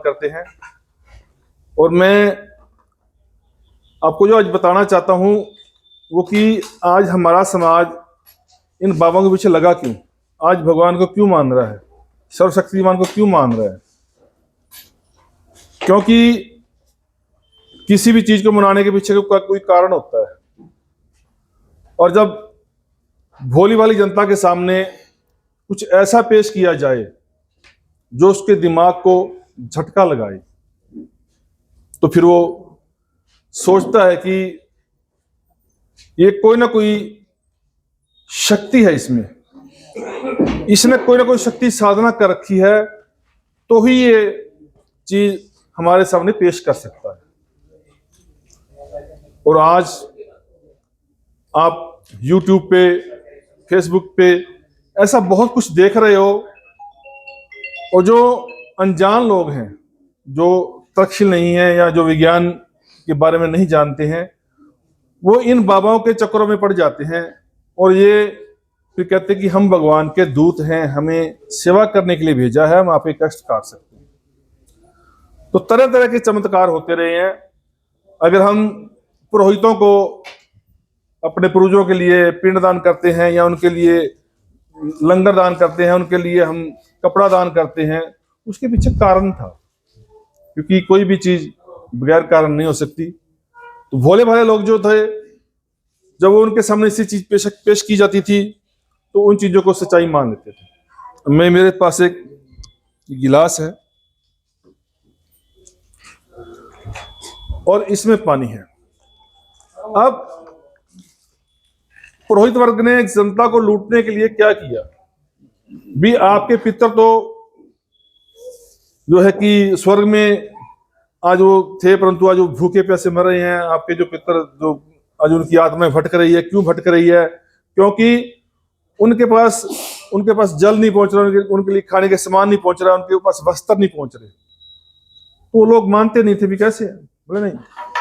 करते हैं। और मैं आपको जो आज बताना चाहता हूं वो कि आज हमारा समाज इन बाबाओं के पीछे लगा क्यों, आज भगवान को क्यों मान रहा है, सर्वशक्तिमान को क्यों मान रहा है। क्योंकि किसी भी चीज को मनाने के पीछे कोई कारण होता है, और जब भोली भाली जनता के सामने कुछ ऐसा पेश किया जाए जो उसके दिमाग को झटका लगाए, तो फिर वो सोचता है कि ये कोई ना कोई शक्ति है, इसने कोई ना कोई शक्ति साधना कर रखी है, तो ही ये चीज हमारे सामने पेश कर सकता है। और आज आप YouTube पे, Facebook पे ऐसा बहुत कुछ देख रहे हो, और जो अनजान लोग हैं, जो तर्कशील नहीं है या जो विज्ञान के बारे में नहीं जानते हैं, वो इन बाबाओं के चक्करों में पड़ जाते हैं और ये फिर कहते हैं कि हम भगवान के दूत हैं, हमें सेवा करने के लिए भेजा है, हम आपके कष्ट काट सकते हैं। तो तरह तरह के चमत्कार होते रहे हैं। अगर हम पुरोहितों को अपने पूर्वजों के लिए पिंडदान करते हैं या उनके लिए लंगर दान करते हैं, उनके लिए हम कपड़ा दान करते हैं, उसके पीछे कारण था, क्योंकि कोई भी चीज बगैर कारण नहीं हो सकती। तो भोले भाले लोग जो थे, जब वो उनके सामने ऐसी चीज पेश की जाती थी तो उन चीजों को सच्चाई मान लेते थे। मेरे पास एक गिलास है और इसमें पानी है। अब पुरोहित वर्ग ने जनता को लूटने के लिए क्या किया भी, आपके पितर तो जो है कि स्वर्ग में आज वो थे, परंतु आज वो भूखे प्यासे मर रहे हैं। आपके जो पितर, जो आज उनकी आत्माएं भटक रही है, क्यों भटक रही है? क्योंकि उनके पास जल नहीं पहुंच रहा, उनके लिए खाने के सामान नहीं पहुंच रहा, उनके पास वस्त्र नहीं पहुंच रहे। तो वो लोग मानते नहीं थे भी कैसे, बोले नहीं,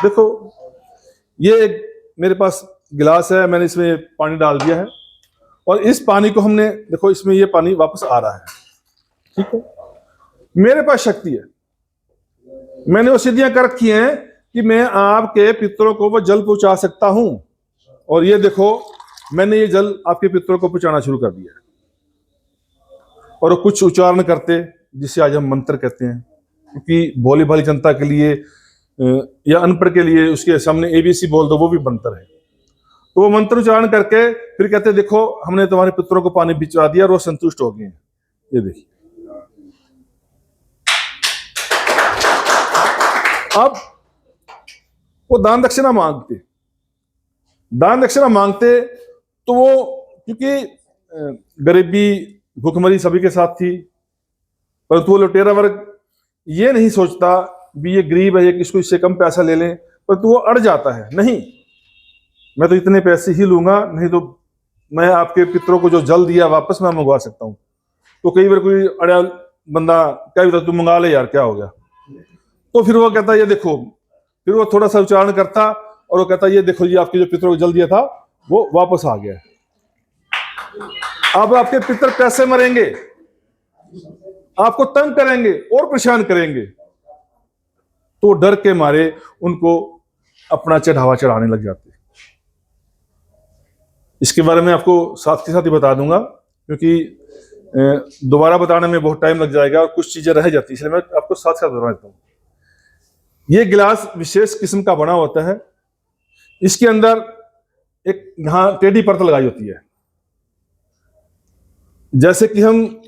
देखो ये मेरे पास गिलास है, मैंने इसमें पानी डाल दिया है और इस पानी को हमने, देखो इसमें ये पानी वापस आ रहा है, ठीक है, मेरे पास शक्ति है, मैंने वो सिद्धियां कर रखी हैं कि मैं आपके पितरों को वो जल पहुंचा सकता हूं। और ये देखो, मैंने ये जल आपके पितरों को पहुंचाना शुरू कर दिया है। और कुछ उच्चारण करते, जिसे आज हम मंत्र कहते हैं, क्योंकि भोली भाली जनता के लिए या अनपढ़ के लिए उसके सामने ABC बोल दो, वो भी मंत्र है। तो वो मंत्र उच्चारण करके फिर कहते, देखो हमने तुम्हारे पितरों को पानी भिजवा दिया और वो संतुष्ट हो गए हैं। ये देखिए, अब वो दान दक्षिणा मांगते तो वो, क्योंकि गरीबी भूखमरी सभी के साथ थी, परंतु वो लुटेरा वर्ग ये नहीं सोचता भी ये गरीब है, ये किसको इससे कम पैसा ले लें, परंतु वो अड़ जाता है, नहीं मैं तो इतने पैसे ही लूंगा, नहीं तो मैं आपके पितरों को जो जल दिया वापस मैं मंगवा सकता हूं। तो कई बार कोई अड़ा बंदा क्या होता, तू मंगा ले यार, क्या हो गया? तो फिर वो कहता ये देखो, फिर वो थोड़ा सा उच्चारण करता और वो कहता ये देखो, ये आपके जो पितरों को जल दिया था वो वापस आ गया। अब आपके पितर कैसे मरेंगे? आपको तंग करेंगे और परेशान करेंगे। तो डर के मारे उनको अपना चढ़ावा चढ़ाने लग जाते। इसके बारे में आपको साथ के साथ ही बता दूंगा, क्योंकि दोबारा बताने में बहुत टाइम लग जाएगा और कुछ चीजें रह जाती, इसलिए मैं आपको साथ साथ बता देता हूं। ये गिलास विशेष किस्म का बना होता है, इसके अंदर एक यहां टेढ़ी परत लगाई होती है। जैसे कि हम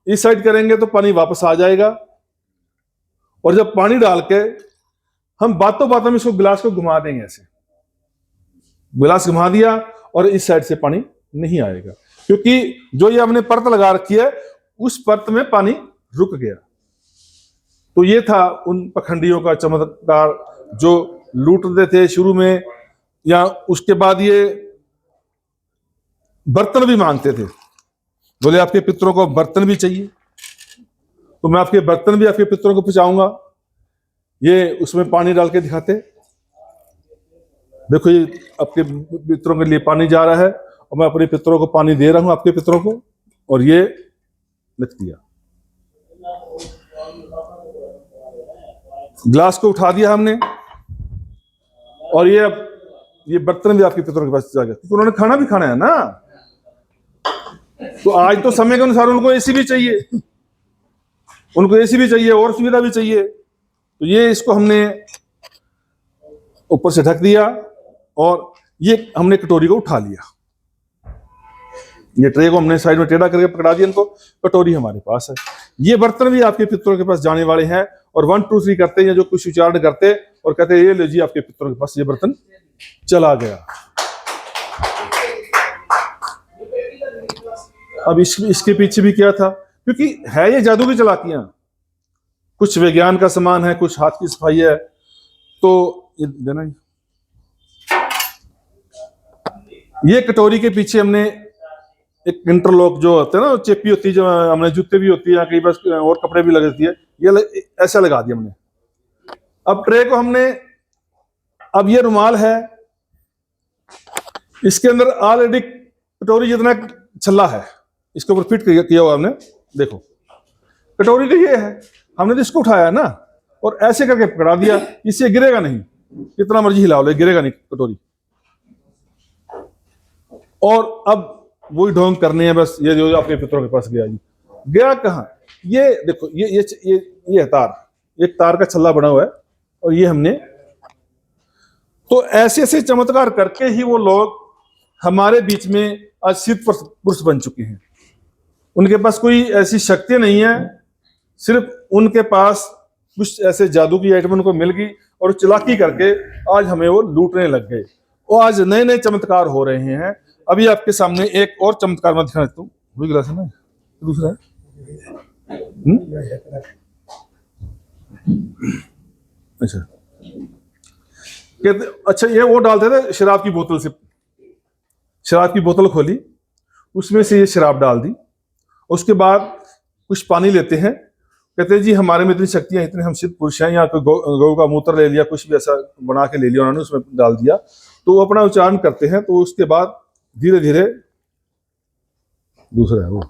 इस साइड करेंगे तो पानी वापस आ जाएगा, और जब पानी डाल के हम बातों बातों में इसको गिलास को घुमा देंगे, ऐसे गिलास घुमा दिया और इस साइड से पानी नहीं आएगा, क्योंकि जो ये हमने परत लगा रखी है उस परत में पानी रुक गया। तो ये था उन पखंडियों का चमत्कार जो लूटते थे शुरू में, या उसके बाद ये बर्तन भी मांगते थे, बोले आपके पितरों को बर्तन भी चाहिए, तो मैं आपके बर्तन भी आपके पितरों को पहुंचाऊंगा। ये उसमें पानी डाल के दिखाते, देखो ये आपके पितरों के लिए पानी जा रहा है और मैं अपने पितरों को पानी दे रहा हूं, आपके पितरों को, और ये लिख दिया। ग्लास को उठा दिया हमने, और ये बर्तन भी आपके पितरों के पास जा गया, क्योंकि उन्होंने खाना भी खाना है ना। तो आज तो समय के अनुसार उनको एसी भी चाहिए, उनको एसी भी चाहिए और सुविधा भी चाहिए। तो ये इसको हमने ऊपर से ढक दिया, और ये हमने कटोरी को उठा लिया। ये ट्रे को हमने साइड में टेढ़ा करके पकड़ा दिया इनको, कटोरी हमारे पास है। ये बर्तन भी आपके पितरों के पास जाने वाले हैं, और 1 2 3 करते हैं, जो कुछ उच्चारण करते और कहते हैं ये ले जी आपके पितरों के पास ये बर्तन चला गया। अब इसके पीछे भी क्या था, क्योंकि है ये जादू की चालाकियां, कुछ विज्ञान का सामान है, कुछ हाथ की सफाई है। तो ये देना, ये कटोरी के पीछे हमने एक इंटरलॉक जो होता है ना, चेपी होती है, जो हमने जूते भी होती है, कई बार और कपड़े भी लगती है, ये ऐसा लगा दिया हमने। अब ट्रे को हमने, अब ये रुमाल है, इसके अंदर ऑलरेडी कटोरी जितना छल्ला है, इसके ऊपर फिट किया हुआ हमने। देखो कटोरी तो ये है, हमने तो इसको उठाया ना और ऐसे करके पकड़ा दिया, इससे गिरेगा नहीं, कितना मर्जी हिला लो गिरेगा नहीं कटोरी। और अब वही ढोंग करने हैं बस, ये जो अपने पितरों के पास गया जी, गया कहाँ, ये देखो ये तार, एक तार का छल्ला बना हुआ है, और ये हमने, तो ऐसे ऐसे चमत्कार करके ही वो लोग हमारे बीच में आज सिद्ध पुरुष बन चुके हैं। उनके पास कोई ऐसी शक्ति नहीं है, सिर्फ उनके पास कुछ ऐसे जादू की आइटम उनको मिल गई, और चालाकी करके आज हमें वो लूटने लग गए। और आज नए नए चमत्कार हो रहे हैं। अभी आपके सामने एक और चमत्कार मैं दिखा देता हूँ। वही गिलास है ना, दूसरा है। अच्छा कहते, अच्छा ये वो डालते थे शराब की बोतल से, शराब की बोतल खोली, उसमें से ये शराब डाल दी, उसके बाद कुछ पानी लेते हैं, कहते हैं जी हमारे में इतनी शक्तियां, इतने हम सिद्ध पुरुष हैं, या कोई गौ का मूत्र ले लिया, कुछ भी ऐसा बना के ले लिया उन्होंने, उसमें डाल दिया, तो वो अपना उच्चारण करते हैं। तो उसके बाद धीरे धीरे, दूसरा है वो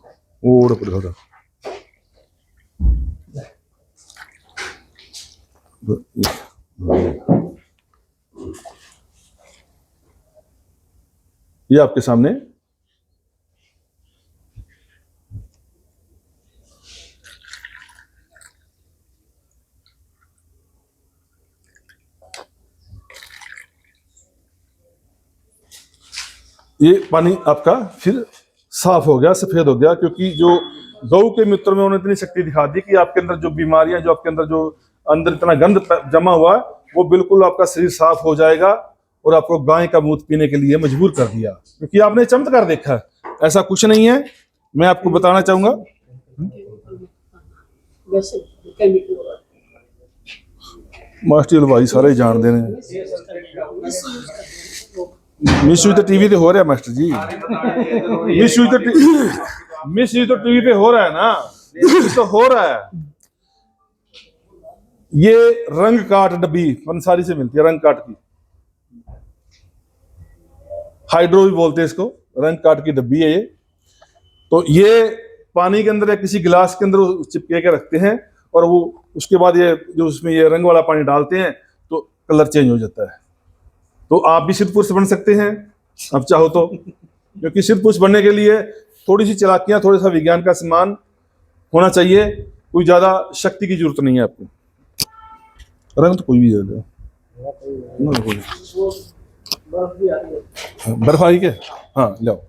उड़ पड़ रहा, ये आपके सामने ये पानी आपका फिर साफ हो गया, सफेद हो गया, क्योंकि जो गौ के मूत्र में उन्होंने इतनी शक्ति दिखा दी कि आपके अंदर जो बीमारियां, जो आपके अंदर जो अंदर इतना गंद जमा हुआ है, वो बिल्कुल आपका शरीर साफ हो जाएगा, और आपको गाय का मूत्र पीने के लिए मजबूर कर दिया, क्योंकि आपने चमत्कार देखा है। ऐसा कुछ नहीं है, मैं आपको बताना चाहूंगा। मास्टर भाई सारे जान देने, मिसयूज तो टीवी पे हो रहा है मास्टर जी, मिसयूज तो टीवी पे हो रहा है ना, तो हो रहा है। ये रंग काट डब्बी पंसारी से मिलती है, रंग काट की, हाइड्रो भी बोलते हैं इसको, रंग काट की डब्बी है ये। तो ये पानी के अंदर या किसी गिलास के अंदर चिपके के रखते हैं, और वो उसके बाद ये जो उसमें ये रंग वाला पानी डालते हैं, तो कलर चेंज हो जाता है। तो आप भी सिद्ध पुरुष बन सकते हैं अब चाहो तो, क्योंकि सिद्ध पुरुष बनने के लिए थोड़ी सी चालाकियां, थोड़ा सा विज्ञान का सामान होना चाहिए, कोई ज्यादा शक्ति की जरूरत नहीं है आपको। रंग तो कोई भी है बर्फ आ रही है, हाँ लाओ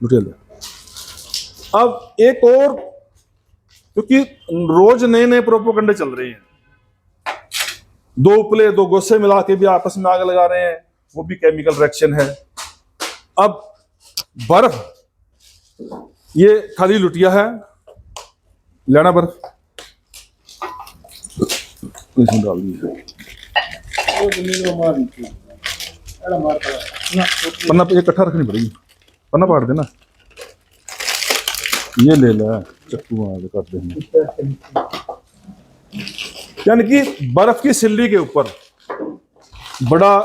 लुटिया ले। अब एक और, क्योंकि रोज नए नए प्रोपोगंडे चल रहे हैं, दो उपले दो गोसे मिला के भी आपस में आग लगा रहे हैं, वो भी केमिकल रिएक्शन है। अब बर्फ, ये खाली लुटिया है, लेना बर्फ इसमें डाल दी, पन्ना पे इकट्ठा रखनी पड़ेगी, पन्ना पाड़ देना, ये ले ला चक्कू काट देना। यानी कि बर्फ की सिल्ली के ऊपर बड़ा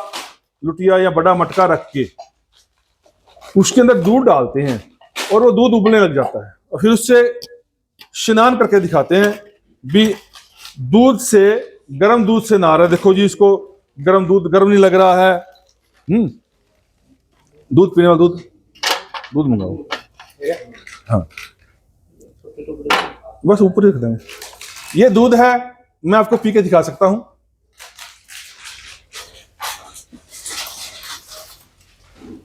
लुटिया या बड़ा मटका रख के उसके अंदर दूध डालते हैं, और वो दूध उबलने लग जाता है, और फिर उससे स्नान करके दिखाते हैं भी दूध से गर्म दूध से नहा रहा है। देखो जी, इसको गर्म दूध, गर्म नहीं लग रहा है। दूध पीने वाला दूध, दूध मंगाओ। हाँ, बस ऊपर ही रख देंगे। ये दूध है, मैं आपको पी के दिखा सकता हूं।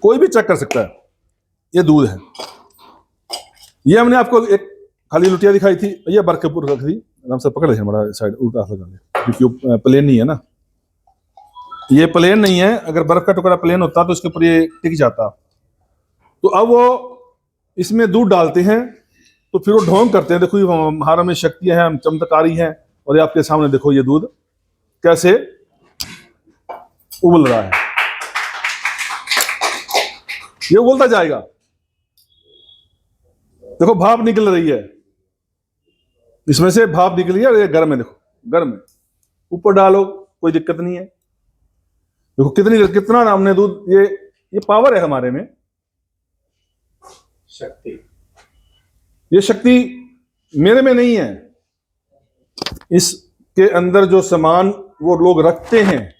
कोई भी चेक कर सकता है, ये दूध है। ये हमने आपको एक खाली लुटिया दिखाई थी, ये बर्फ के ऊपर रख दी, आराम से पकड़ ले, बड़ा साइड उल्टा लगा, क्योंकि प्लेन नहीं है ना, ये प्लेन नहीं है। अगर बर्फ का टुकड़ा प्लेन होता तो इसके ऊपर ये टिक जाता। तो अब वो इसमें दूध डालते हैं, तो फिर वो ढोंग करते हैं। देखो हमारा में शक्तियां हैं, हम चमत्कारी हैं, और ये आपके सामने देखो ये दूध कैसे उबल रहा है। ये उबलता जाएगा, देखो भाप निकल रही है, इसमें से भाप निकली है, और ये गर्म है, देखो गर्म है। ऊपर डालो, कोई दिक्कत नहीं है। देखो कितना हमने दूध, ये पावर है हमारे में, शक्ति। ये शक्ति मेरे में नहीं है, इसके अंदर जो सामान वो लोग रखते हैं,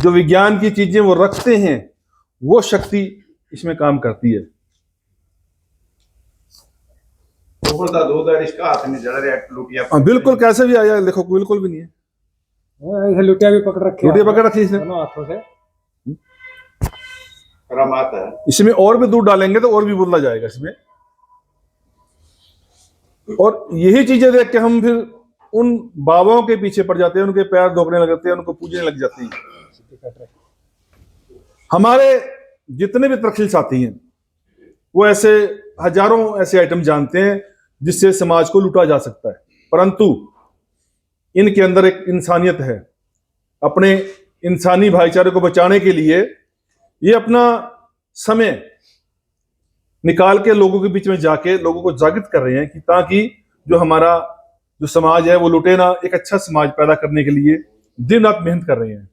जो विज्ञान की चीजें वो रखते हैं, वो शक्ति इसमें काम करती है। दूध है, इसका हाथ में जड़ रहा है, लुटिया। बिल्कुल, कैसे भी आया, देखो बिल्कुल भी नहीं है। लुटिया भी पकड़ रखी है, लुटिया पकड़ रखी इसने दोनों हाथों से। आता है। इसमें और भी दूध डालेंगे तो और भी बोला जाएगा इसमें। और यही चीजें देख के हम फिर उन बाबाओं के पीछे पड़ जाते हैं, उनके पैर धोकने लग जाते हैं, उनको पूजने लग जाते हैं। हमारे जितने भी तरक्की साथी हैं, वो ऐसे हजारों ऐसे आइटम जानते हैं जिससे समाज को लूटा जा सकता है, परंतु इनके अंदर एक इंसानियत है। अपने इंसानी भाईचारे को बचाने के लिए ये अपना समय निकाल के लोगों के बीच में जाके लोगों को जागृत कर रहे हैं, कि ताकि जो हमारा जो समाज है वो लुटे ना। एक अच्छा समाज पैदा करने के लिए दिन रात मेहनत कर रहे हैं,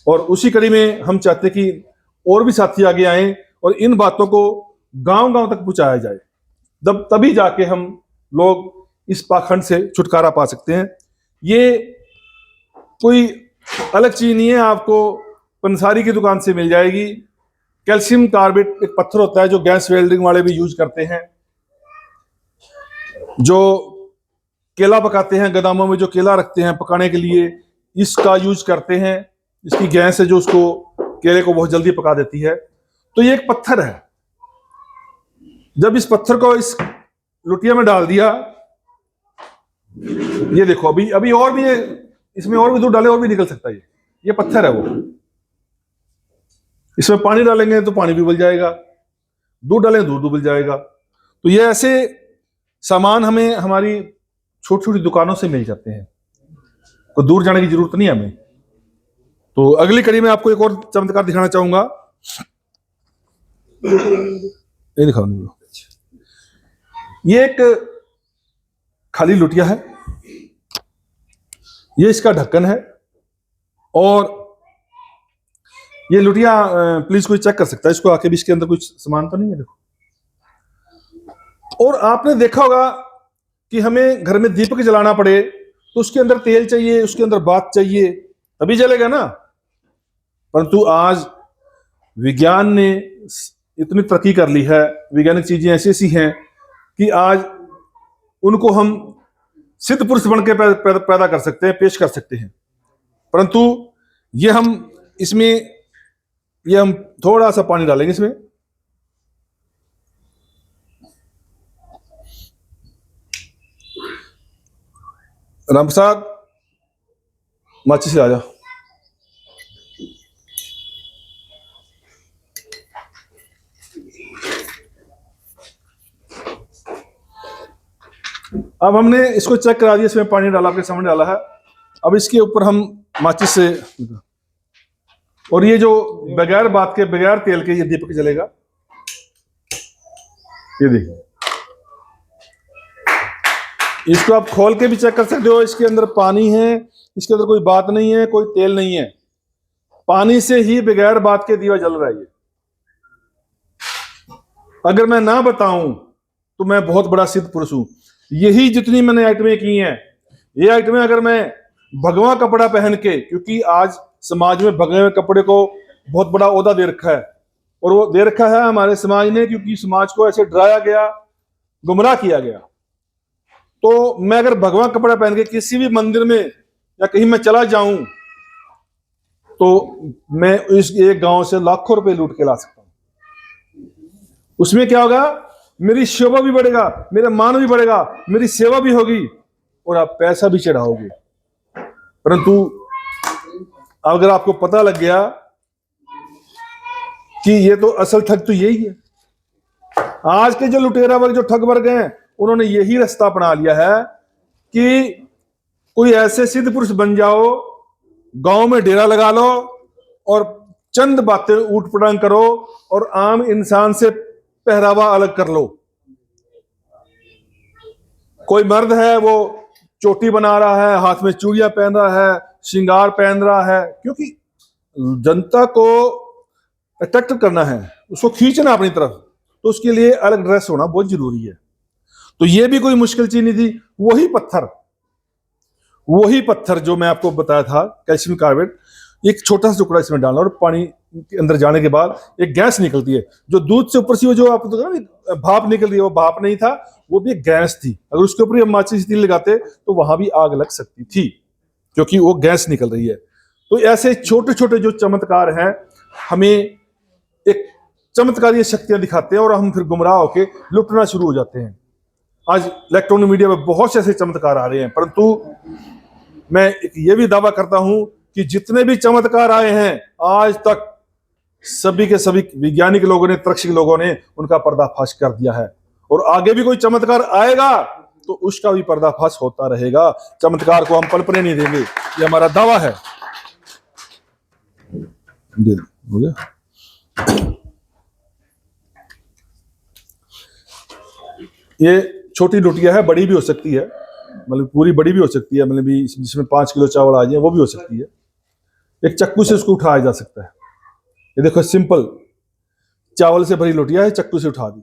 और उसी कड़ी में हम चाहते हैं कि और भी साथी आगे आएं और इन बातों को गांव गांव तक पहुंचाया जाए। तभी जाके हम लोग इस पाखंड से छुटकारा पा सकते हैं। ये कोई अलग चीज नहीं है, आपको पंसारी की दुकान से मिल जाएगी। कैल्शियम कार्बेट एक पत्थर होता है जो गैस वेल्डिंग वाले भी यूज करते हैं, जो केला पकाते हैं, गोदामों में जो केला रखते हैं पकाने के लिए, इसका यूज करते हैं। इसकी गैस है जो उसको केले को बहुत जल्दी पका देती है। तो ये एक पत्थर है, जब इस पत्थर को इस लुटिया में डाल दिया, ये देखो अभी और भी इसमें और भी दूध डाले और भी निकल सकता है। ये पत्थर है वो, इसमें पानी डालेंगे तो पानी भी उबल जाएगा, दूध डालेंगे दूध उबल जाएगा। तो ये ऐसे सामान हमें हमारी छोटी छोटी दुकानों से मिल जाते हैं, कोई दूर जाने की जरूरत नहीं है हमें। तो अगली कड़ी में आपको एक और चमत्कार दिखाना चाहूंगा। ये दिखाओ, ये एक खाली लुटिया है, ये इसका ढक्कन है, और ये लुटिया प्लीज कोई चेक कर सकता है इसको आके भी, इसके अंदर कुछ सामान तो नहीं है। देखो, और आपने देखा होगा कि हमें घर में दीपक जलाना पड़े तो उसके अंदर तेल चाहिए, उसके अंदर बात चाहिए, तभी जलेगा ना। परंतु आज विज्ञान ने इतनी तरक्की कर ली है, वैज्ञानिक चीजें ऐसी ऐसी हैं कि आज उनको हम सिद्ध पुरुष बन के पैदा कर सकते हैं, पेश कर सकते हैं। परंतु ये हम थोड़ा सा पानी डालेंगे इसमें, राम प्रसाद माची से आ जाओ। अब हमने इसको चेक करा दिया, इसमें पानी डाला, आपके सामने डाला है। अब इसके ऊपर हम माचिस से, और ये जो बगैर बात के बगैर तेल के ये दीपक जलेगा। ये देखिए, इसको आप खोल के भी चेक कर सकते हो, इसके अंदर पानी है, इसके अंदर कोई बात नहीं है, कोई तेल नहीं है, पानी से ही बगैर बात के दिया जल रहा है। ये अगर मैं ना बताऊं तो मैं बहुत बड़ा सिद्ध पुरुष हूं। यही जितनी मैंने आइटमें की हैं, ये आइटमें अगर मैं भगवा कपड़ा पहन के, क्योंकि आज समाज में भगवे कपड़े को बहुत बड़ा ओहदा दे रखा है, और वो दे रखा है हमारे समाज ने, क्योंकि समाज को ऐसे डराया गया, गुमराह किया गया। तो मैं अगर भगवा कपड़ा पहन के किसी भी मंदिर में या कहीं मैं चला जाऊं तो मैं इस एक गांव से लाखों रुपए लूट के ला सकता हूं। उसमें क्या होगा, मेरी शोभा भी बढ़ेगा, मेरा मान भी बढ़ेगा, मेरी सेवा भी होगी और आप पैसा भी चढ़ाओगे। परंतु अगर आपको पता लग गया कि ये तो असल ठग तो यही है, आज के जो लुटेरा वर्ग, जो ठग वर्ग हैं, उन्होंने यही रास्ता अपना लिया है कि कोई ऐसे सिद्ध पुरुष बन जाओ, गांव में डेरा लगा लो और चंद बातें ऊट पटांग करो और आम इंसान से पहरावा अलग कर लो। कोई मर्द है वो चोटी बना रहा है, हाथ में चूड़ियां पहन रहा है, श्रृंगार पहन रहा है, क्योंकि जनता को अट्रैक्ट करना है, उसको खींचना अपनी तरफ, तो उसके लिए अलग ड्रेस होना बहुत जरूरी है। तो ये भी कोई मुश्किल चीज नहीं थी। वही पत्थर जो मैं आपको बताया था, कैल्शियम कार्बेट, एक छोटा सा टुकड़ा इसमें डालना और पानी के अंदर जाने के बाद एक गैस निकलती है, जो दूध से ऊपर से वो जो आपको तो भाप निकल रही है, वो भाप नहीं था, वो भी एक गैस थी। अगर उसके ऊपर हम माचिस तिल लगाते तो वहां भी आग लग सकती थी, क्योंकि वो गैस निकल रही है। तो ऐसे छोटे छोटे जो चमत्कार हैं हमें एक चमत्कारी शक्तियां दिखाते हैं और हम फिर गुमराह होके लुटना शुरू हो जाते हैं। आज इलेक्ट्रॉनिक मीडिया में बहुत से ऐसे चमत्कार आ रहे हैं, परंतु मैं ये भी दावा करता हूं कि जितने भी चमत्कार आए हैं आज तक सभी के सभी वैज्ञानिक लोगों ने, तर्कशील लोगों ने उनका पर्दाफाश कर दिया है, और आगे भी कोई चमत्कार आएगा तो उसका भी पर्दाफाश होता रहेगा। चमत्कार को हम पनपने नहीं देंगे, ये हमारा दावा है। हो गया? ये छोटी रोटियां है, बड़ी भी हो सकती है, मतलब पूरी बड़ी भी हो सकती है, मतलब जिसमें 5 किलो चावल आ जाए वो भी हो सकती है। एक चक्कू से उसको उठाया जा सकता है। ये देखो सिंपल चावल से भरी रोटियां है, चक्कू से उठा दी।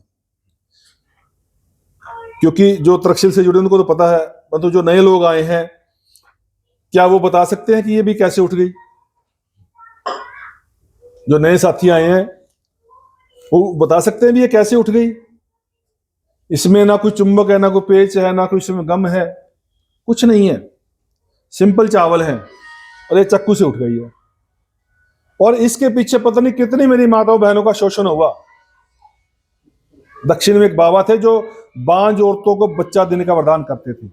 क्योंकि जो तर्कशील से जुड़े उनको तो पता है, परंतु जो नए लोग आए हैं क्या वो बता सकते हैं कि ये भी कैसे उठ गई? जो नए साथी आए हैं वो बता सकते हैं भी ये कैसे उठ गई? इसमें ना कोई चुंबक है, ना कोई पेच है, ना कोई इसमें गम है, कुछ नहीं है, सिंपल चावल है और ये चक्कू से उठ गई है। और इसके पीछे पता नहीं कितनी मेरी माताओं बहनों का शोषण हुआ। दक्षिण में एक बाबा थे जो बांझ औरतों को बच्चा देने का वरदान करते थे,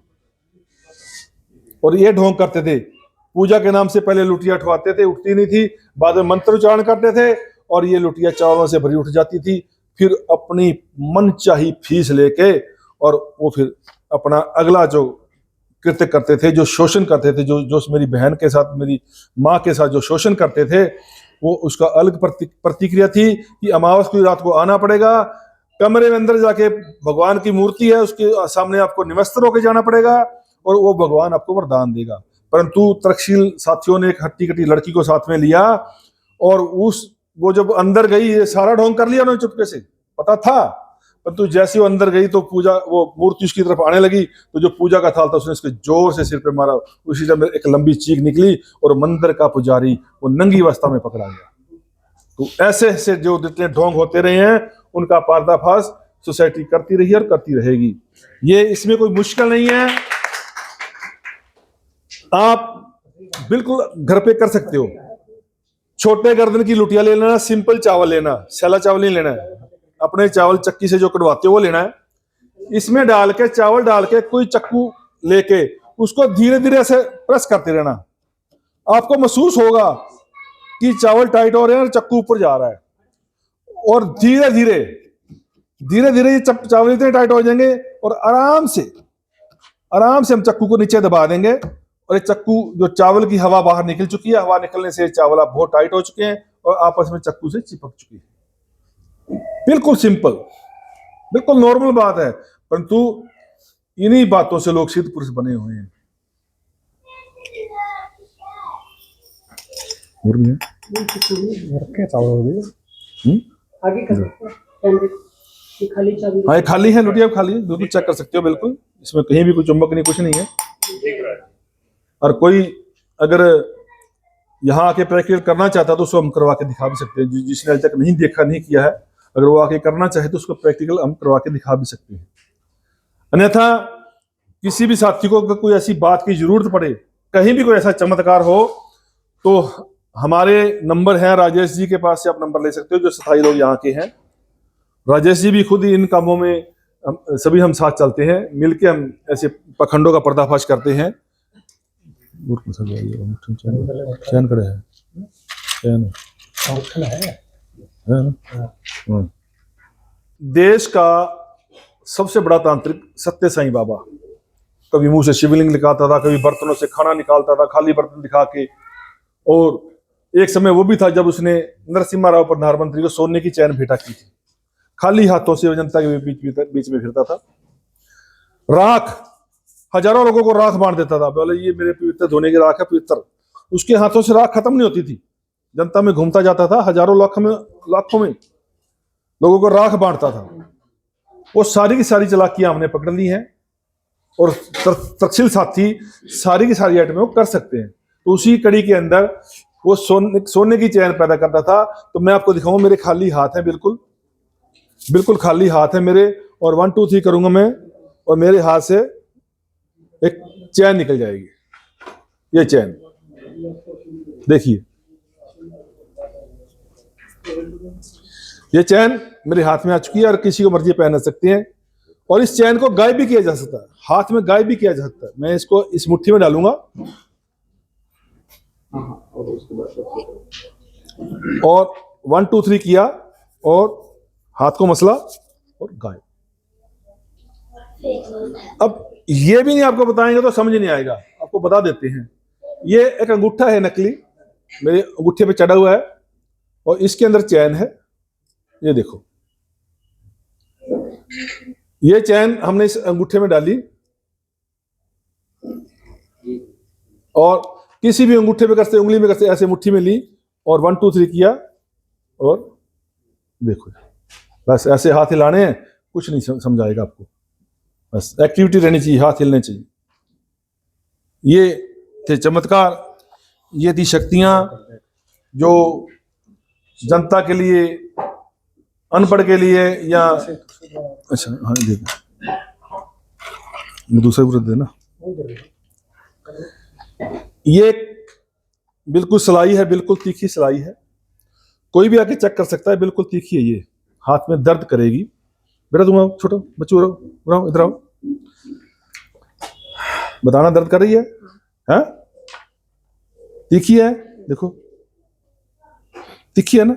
और ये ढोंग करते थे। पूजा के नाम से पहले लुटिया उठवाते थे, उठती नहीं थी, बाद में मंत्र उच्चारण करते थे और ये लुटिया चावलों से भरी उठ जाती थी। फिर अपनी मनचाही फीस लेके और वो फिर अपना अगला जो कृत्य करते थे, जो शोषण करते थे, जो मेरी बहन के साथ, मेरी माँ के साथ जो शोषण करते थे, वो उसका अलग प्रतिक्रिया थी कि अमावस की रात को आना पड़ेगा, कमरे में अंदर जाके भगवान की मूर्ति है उसके सामने आपको निवस्त्र होकर जाना पड़ेगा और वो भगवान आपको वरदान देगा। परंतु तर्कशील साथियों ने एक हट्टी कट्टी लड़की को साथ में लिया और वो जब अंदर गई, ये सारा ढोंग कर लिया उन्होंने चुपके से, पता था, परंतु जैसे वो अंदर गई तो पूजा, वो मूर्ति उसकी तरफ आने लगी, तो जो पूजा का थाल था उसने उसके जोर से सिर पे मारा। उसी समय एक लंबी चीख निकली और मंदिर का पुजारी वो नंगी अवस्था में पकड़ा गया। तो ऐसे ऐसे जो जितने ढोंग होते रहे हैं उनका पर्दाफाश सोसाइटी करती रही और करती रहेगी। ये इसमें कोई मुश्किल नहीं है, आप बिल्कुल घर पे कर सकते हो। छोटे गर्दन की लुटिया ले लेना, सिंपल चावल लेना, सैला चावल नहीं लेना है, अपने चावल चक्की से जो कटवाते हो वो लेना है। इसमें डाल के, चावल डाल के, कोई चक्कू लेके उसको धीरे धीरे ऐसे प्रेस करते रहना। आपको महसूस होगा कि चावल टाइट हो रहे हैं और चक्कू ऊपर जा रहा है, और धीरे धीरे ये चावल इतने टाइट हो जाएंगे और आराम से हम चक्कू को नीचे दबा देंगे और ये चक्कू, जो चावल की हवा बाहर निकल चुकी है, हवा निकलने से चावल आप बहुत टाइट हो चुके हैं और आपस में चक्कू से चिपक चुकी है। बिल्कुल सिंपल, बिल्कुल नॉर्मल बात है, परंतु इन्हीं बातों से लोग सिद्ध पुरुष बने हुए हैं। हाँ, ये खाली है, लुटिया खाली है, बिल्कुल चेक कर सकते हो, बिल्कुल इसमें कहीं भी कोई चुंबक नहीं, कुछ नहीं है। और कोई अगर यहाँ आके प्रैक्टिकल करना चाहता है तो उसको हम करवा के दिखा भी सकते हैं। जिसने अभी तक नहीं देखा, नहीं किया है, अगर वो आके करना चाहे तो उसको प्रैक्टिकल हम करवा के दिखा भी सकते हैं। अन्यथा किसी भी साथी को अगर कोई ऐसी बात की जरूरत पड़े, कहीं भी कोई ऐसा चमत्कार हो, तो हमारे नंबर हैं, राजेश जी के पास से आप नंबर ले सकते हो, जो स्थायी लोग यहाँ के हैं। राजेश जी भी खुद ही इन कामों में सभी हम साथ चलते हैं, मिलके हम ऐसे पखंडों का पर्दाफाश करते हैं। चैन करे है, चैन है ना। देश का सबसे बड़ा तांत्रिक सत्य साईं बाबा कभी मुंह से शिवलिंग निकालता था, कभी बर्तनों से खाना निकालता था, खाली बर्तन दिखा के। और एक समय वो भी था जब उसने नरसिम्हा राव प्रधानमंत्री को सोने की चैन भेंटा की थी, खाली हाथों से जनता के बीच में फिरता था। राख, हजारों लोगों को राख बांट देता था, बोले ये मेरे पवित्र धोने की राख है, पवित्र। उसके हाथों से राख खत्म नहीं होती थी, जनता में घूमता जाता था, हजारों लाखों में लोगों को राख बांटता था। वो सारी की सारी चालाकियां हमने पकड़ ली हैं, और तक्षशिल साथी सारी की सारी आइटमें वो कर सकते हैं। तो उसी कड़ी के अंदर वो सोने की चैन पैदा करता था। तो मैं आपको दिखाऊंगा, मेरे खाली हाथ है, बिल्कुल खाली हाथ है मेरे, और 1 2 3 करूंगा मैं, और मेरे हाथ से एक चैन निकल जाएगी। ये चैन देखिए, ये चैन मेरे हाथ में आ चुकी है, और किसी को मर्जी पहन सकते हैं। और इस चैन को गायब भी किया जा सकता है, हाथ में गायब भी किया जा सकता है। मैं इसको इस मुट्ठी में डालूंगा, और 1 2 3 किया, और हाथ को मसला और गायब। अब ये भी नहीं आपको बताएंगे तो समझ नहीं आएगा, आपको बता देते हैं। ये एक अंगूठा है नकली, मेरे अंगूठे पे चढ़ा हुआ है, और इसके अंदर चैन है। ये देखो, ये चैन हमने इस अंगूठे में डाली, और किसी भी अंगूठे पे करते, उंगली में करते, ऐसे मुट्ठी में ली, और 1 2 3 किया, और देखो बस ऐसे हाथ हिलाने हैं, कुछ नहीं समझाएगा आपको, बस एक्टिविटी रहनी चाहिए, हाथ हिलने चाहिए। ये थे चमत्कार, ये थी शक्तियां जो जनता के लिए, अनपढ़ के लिए, या अच्छा हाँ दूसरे पूरे देना। ये बिल्कुल सिलाई है, बिल्कुल तीखी सिलाई है, कोई भी आके चेक कर सकता है, बिल्कुल तीखी है। ये हाथ में दर्द करेगी। बेटा तुम आओ, छोटो बच्चों रहो, इधर आओ, बताना दर्द कर रही है, हाँ? तीखी है, देखो तीखी है ना।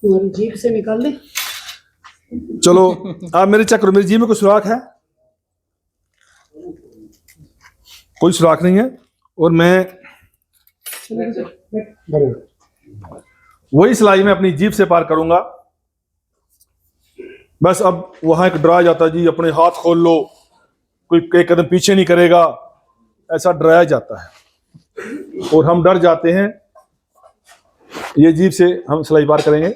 जीभ से निकाल दे। चलो आप मेरे चेक करो, मेरी जीभ में कोई सुराख है? कोई सुराख नहीं है। और मैं वही सिलाई में अपनी जीभ से पार करूंगा। बस अब वहां एक डराया जाता है, जी अपने हाथ खोल लो, कोई एक कदम पीछे नहीं करेगा, ऐसा डराया जाता है, और हम डर जाते हैं। ये जीभ से हम सिलाई पार करेंगे।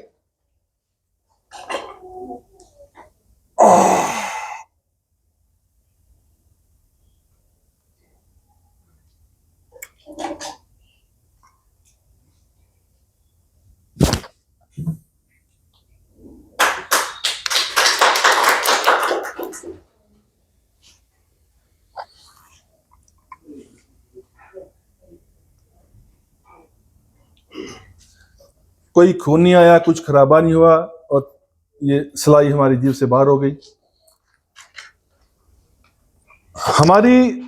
कोई खून नहीं आया, कुछ खराबा नहीं हुआ, और ये सिलाई हमारी जीभ से बाहर हो गई। हमारी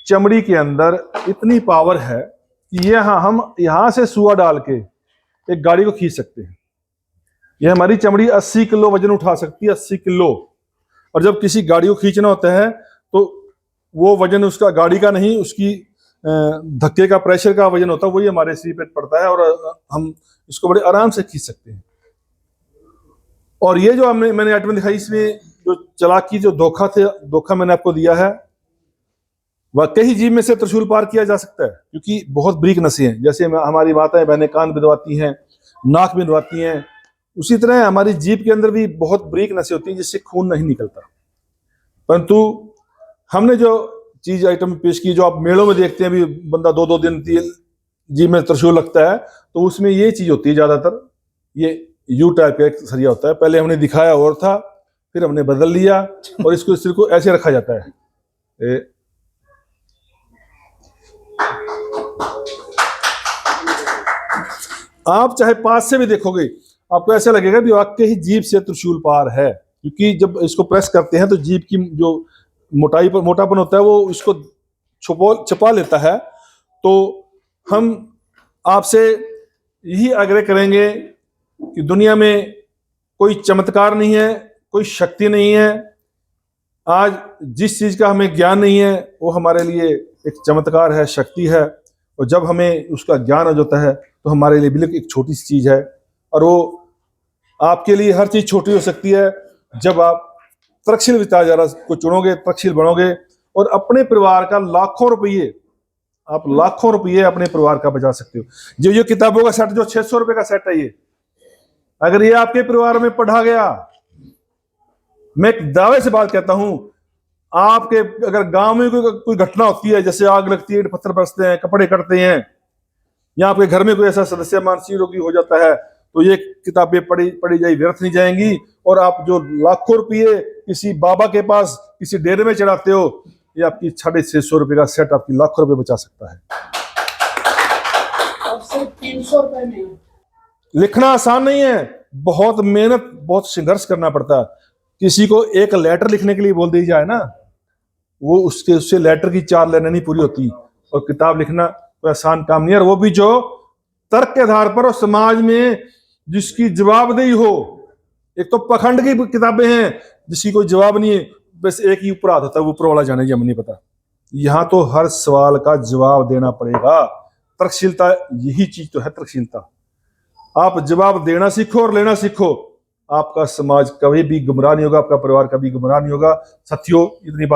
चमड़ी के अंदर इतनी पावर है कि ये हम यहां से सुआ डाल के एक गाड़ी को खींच सकते हैं। ये हमारी चमड़ी 80 किलो वजन उठा सकती है, 80 किलो। और जब किसी गाड़ी को खींचना होता है तो वो वजन उसका गाड़ी का नहीं, उसकी धक्के का, प्रेशर का वजन होता है, वही हमारे शरीर पे पड़ता है, और हम इसको बड़े आराम से खींच सकते हैं। और ये जो मैंने आइटम दिखाई, इसमें जो चालाकी, जो धोखा मैंने आपको दिया है, वाकई जीभ में से त्रिशूल पार किया जा सकता है, क्योंकि बहुत बारीक नसें हैं। जैसे हमारी माताएं बहनें कान बिंदवाती हैं, नाक बिंदवाती हैं, उसी तरह हमारी जीभ के अंदर भी बहुत बारीक नसें होती हैं जिससे खून नहीं निकलता। परंतु हमने जो चीज आइटम पेश की जो आप मेलों में देखते हैं, भी बंदा 2-2 दिन जी में त्रिशूल लगता है, तो उसमें ये चीज होती है ज्यादातर। ये यू टाइप का एक सरिया होता है, पहले हमने दिखाया और था, फिर हमने बदल लिया, और इसको सिर को ऐसे रखा जाता है। आप चाहे पास से भी देखोगे, आपको ऐसा लगेगा भी वाकई ही जीभ से त्रिशूल पार है, क्योंकि जब इसको प्रेस करते हैं तो जीभ की जो मोटापन होता है वो इसको छुपा लेता है। तो हम आपसे यही आग्रह करेंगे कि दुनिया में कोई चमत्कार नहीं है, कोई शक्ति नहीं है। आज जिस चीज का हमें ज्ञान नहीं है वो हमारे लिए एक चमत्कार है, शक्ति है, और जब हमें उसका ज्ञान हो जाता है तो हमारे लिए बिल्कुल एक छोटी सी चीज है। और वो आपके लिए हर चीज छोटी हो सकती है जब आप तक्षशिल विचारधारा को चुनोगे, तक्षशिल बनोगे, और अपने परिवार का लाखों रुपये अपने परिवार का बचा सकते हो। जो ये किताबों का सेट, जो 600 रुपए का सेट है, ये अगर ये आपके परिवार में पढ़ा गया, मैं एक दावे से बात कहता हूं, आपके अगर गांव में कोई घटना होती है, जैसे आग लगती है, पत्थर बरसते हैं, कपड़े कटते हैं, या आपके घर में कोई ऐसा सदस्य मानसिक रोगी हो जाता है, तो ये किताबें पढ़ी जाए व्यर्थ नहीं जाएंगी। और आप जो लाखों रुपये किसी बाबा के पास किसी डेरे में चढ़ाते हो, ये आपकी 650 रुपए का सेट आपकी लाखों रुपए बचा सकता है। अब सिर्फ 300 रुपए में। लिखना आसान नहीं है, बहुत मेहनत, बहुत संघर्ष करना पड़ता है। किसी को एक लेटर लिखने के लिए बोल दी जाए ना, वो उससे लेटर की 4 लाइनें नहीं पूरी होती। और किताब लिखना कोई आसान काम नहीं है, और वो भी जो तर्क के आधार पर और समाज में जिसकी जवाबदेही हो। एक तो पखंड की किताबें हैं जिसकी कोई जवाब नहीं है, बस एक ही ऊपर हाथ होता है, ऊपर वाला जाने, हमें नहीं पता। यहां तो हर सवाल का जवाब देना पड़ेगा। तर्कशीलता, यही चीज तो है तर्कशीलता। आप जवाब देना सीखो और लेना सीखो, आपका समाज कभी भी गुमराह नहीं होगा, आपका परिवार कभी गुमराह नहीं होगा। साथियों, इतनी बात